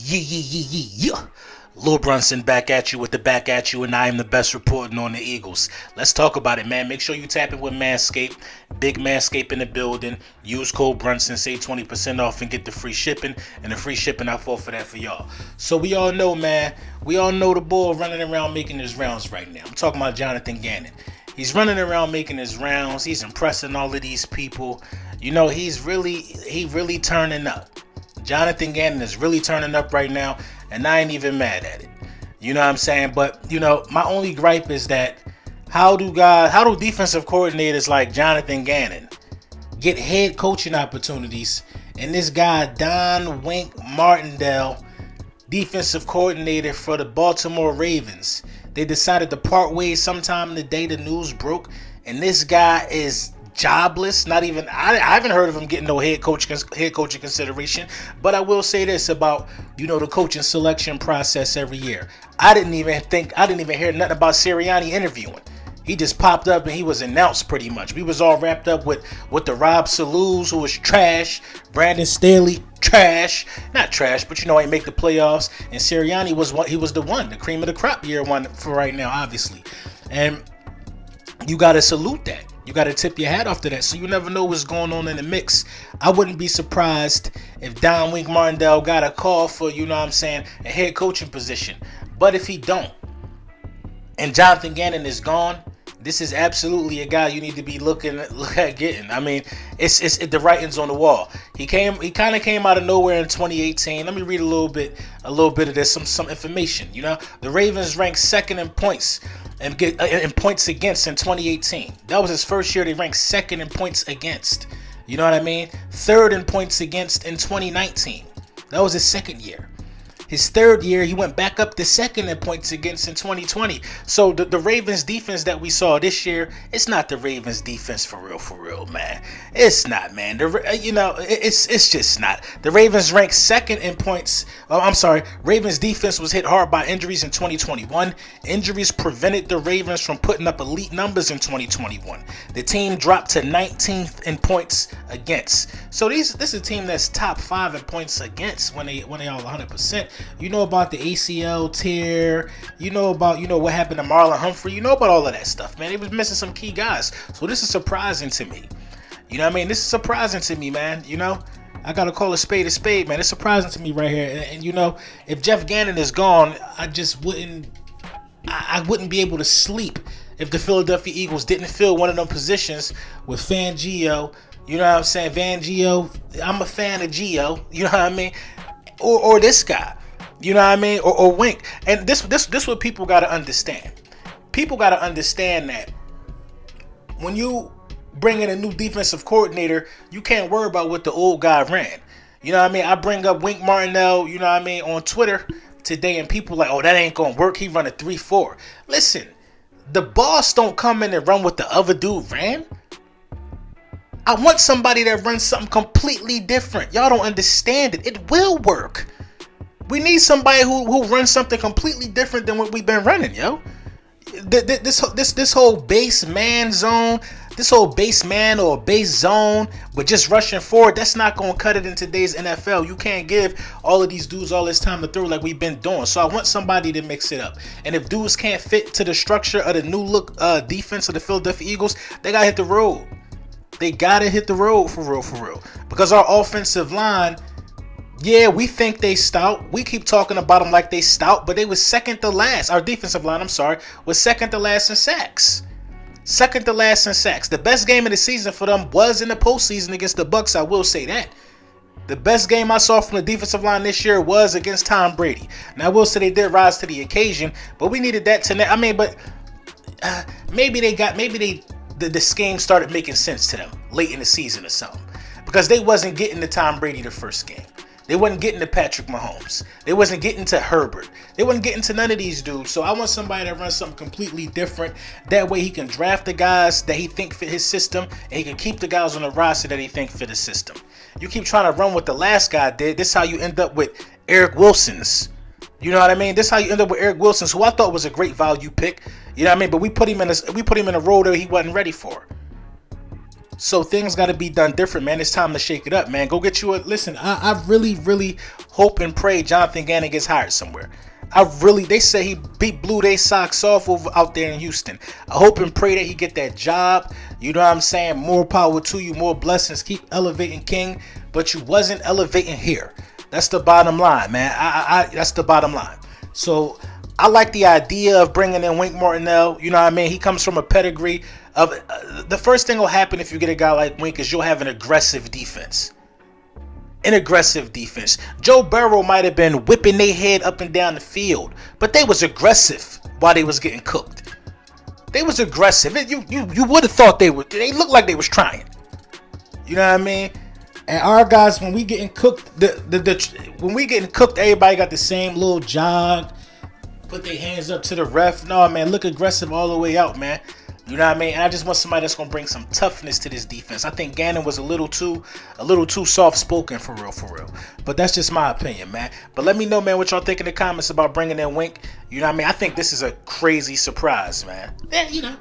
Yeah. Lil Brunson back at you with the back at you, and I am the best reporting on the Eagles. Let's talk about it, man. Make sure you tap in with Manscaped. Big Manscaped in the building. Use code Brunson, save 20% off and get the free shipping. And the free shipping, I fall for that for y'all. So we all know, man. We all know the boy running around making his rounds right now. I'm talking about Jonathan Gannon. He's running around making his rounds. He's impressing all of these people. You know, he really turning up. Jonathan Gannon is really turning up right now, and I ain't even mad at it. You know what I'm saying? But, you know, my only gripe is that how do defensive coordinators like Jonathan Gannon get head coaching opportunities, and this guy, Don Wink Martindale, defensive coordinator for the Baltimore Ravens, they decided to part ways sometime in the day the news broke, and this guy is jobless. Not even I haven't heard of him getting no head coaching consideration. But I will say this about, you know, the coaching selection process every year. I didn't even hear nothing about Sirianni interviewing. He just popped up and he was announced pretty much. We was all wrapped up with the Rob Salus, who was trash. Brandon Staley, trash. Not trash, but you know, ain't make the playoffs. And Sirianni was the cream of the crop year one for right now, obviously. And you gotta salute that. You got to tip your hat off to that. So you never know what's going on in the mix. I wouldn't be surprised if Don Wink Martindale got a call for, you know what I'm saying, a head coaching position. But if he don't, and Jonathan Gannon is gone, this is absolutely a guy you need to be look at getting. I mean, it's the writing's on the wall. He kind of came out of nowhere in 2018. Let me read a little bit of this, some information. You know, the Ravens ranked second in points and get in points against in 2018. That was his first year. They ranked second in points against. You know what I mean? Third in points against in 2019. That was his second year. His third year, he went back up to second in points against in 2020. So the Ravens defense that we saw this year, it's not the Ravens defense for real, man. It's not, man. It's just not. The Ravens ranked second in points. Ravens defense was hit hard by injuries in 2021. Injuries prevented the Ravens from putting up elite numbers in 2021. The team dropped to 19th in points against. So this is a team that's top 5 in points against when they all 100%. You know about the ACL tear. You know about, what happened to Marlon Humphrey. You know about all of that stuff, man. They was missing some key guys. So this is surprising to me. You know what I mean? This is surprising to me, man. You know, I got to call a spade, man. It's surprising to me right here. And you know, if Jeff Gannon is gone, I wouldn't be able to sleep if the Philadelphia Eagles didn't fill one of them positions with Fangio. You know what I'm saying? Fangio. I'm a fan of Gio. You know what I mean? Or this guy. You know what I mean? Or Wink. And this what people got to understand. People got to understand that when you bring in a new defensive coordinator, you can't worry about what the old guy ran. You know what I mean? I bring up Wink Martindale, you know what I mean, on Twitter today, and people like, oh, that ain't going to work. He run a 3-4. Listen, the boss don't come in and run what the other dude ran. I want somebody that runs something completely different. Y'all don't understand it. It will work. We need somebody who runs something completely different than what we've been running, yo. This whole base man zone, this whole base man or base zone with just rushing forward, that's not going to cut it in today's NFL. You can't give all of these dudes all this time to throw like we've been doing. So I want somebody to mix it up. And if dudes can't fit to the structure of the new look defense of the Philadelphia Eagles, they got to hit the road. They got to hit the road for real. Because our offensive line, yeah, we think they stout. We keep talking about them like they stout, but they was second to last. Our defensive line, was second to last in sacks. Second to last in sacks. The best game of the season for them was in the postseason against the Bucs. I will say that. The best game I saw from the defensive line this year was against Tom Brady. Now, I will say they did rise to the occasion, but we needed that tonight. I mean, but the scheme started making sense to them late in the season or something, because they wasn't getting to Tom Brady the first game. They wasn't getting to Patrick Mahomes. They wasn't getting to Herbert. They wasn't getting to none of these dudes. So I want somebody that runs something completely different. That way he can draft the guys that he think fit his system, and he can keep the guys on the roster that he think fit his system. You keep trying to run what the last guy did. This is how you end up with Eric Wilson's. You know what I mean? This is how you end up with Eric Wilson's, who I thought was a great value pick. You know what I mean? But we put him in a role that he wasn't ready for. So things got to be done different, man. It's time to shake it up, man. Go get you a listen. I really, really hope and pray Jonathan Gannon gets hired somewhere. They say he blew their socks off over out there in Houston. I hope and pray that he get that job. You know what I'm saying? More power to you, more blessings. Keep elevating, King. But you wasn't elevating here. That's the bottom line, man. That's the bottom line. So I like the idea of bringing in Wink Martindale. You know what I mean? He comes from a pedigree of the first thing will happen if you get a guy like Wink is you'll have an aggressive defense. An aggressive defense. Joe Burrow might have been whipping their head up and down the field, but they was aggressive while they was getting cooked. They was aggressive. You would have thought they looked like they was trying. You know what I mean? And our guys, when we getting cooked, when we getting cooked, everybody got the same little jog. Put their hands up to the ref. No, man, look aggressive all the way out, man. You know what I mean? And I just want somebody that's gonna bring some toughness to this defense. I think Gannon was a little too soft-spoken for real. But that's just my opinion, man. But let me know, man, what y'all think in the comments about bringing in Wink. You know what I mean? I think this is a crazy surprise, man. Yeah, you know.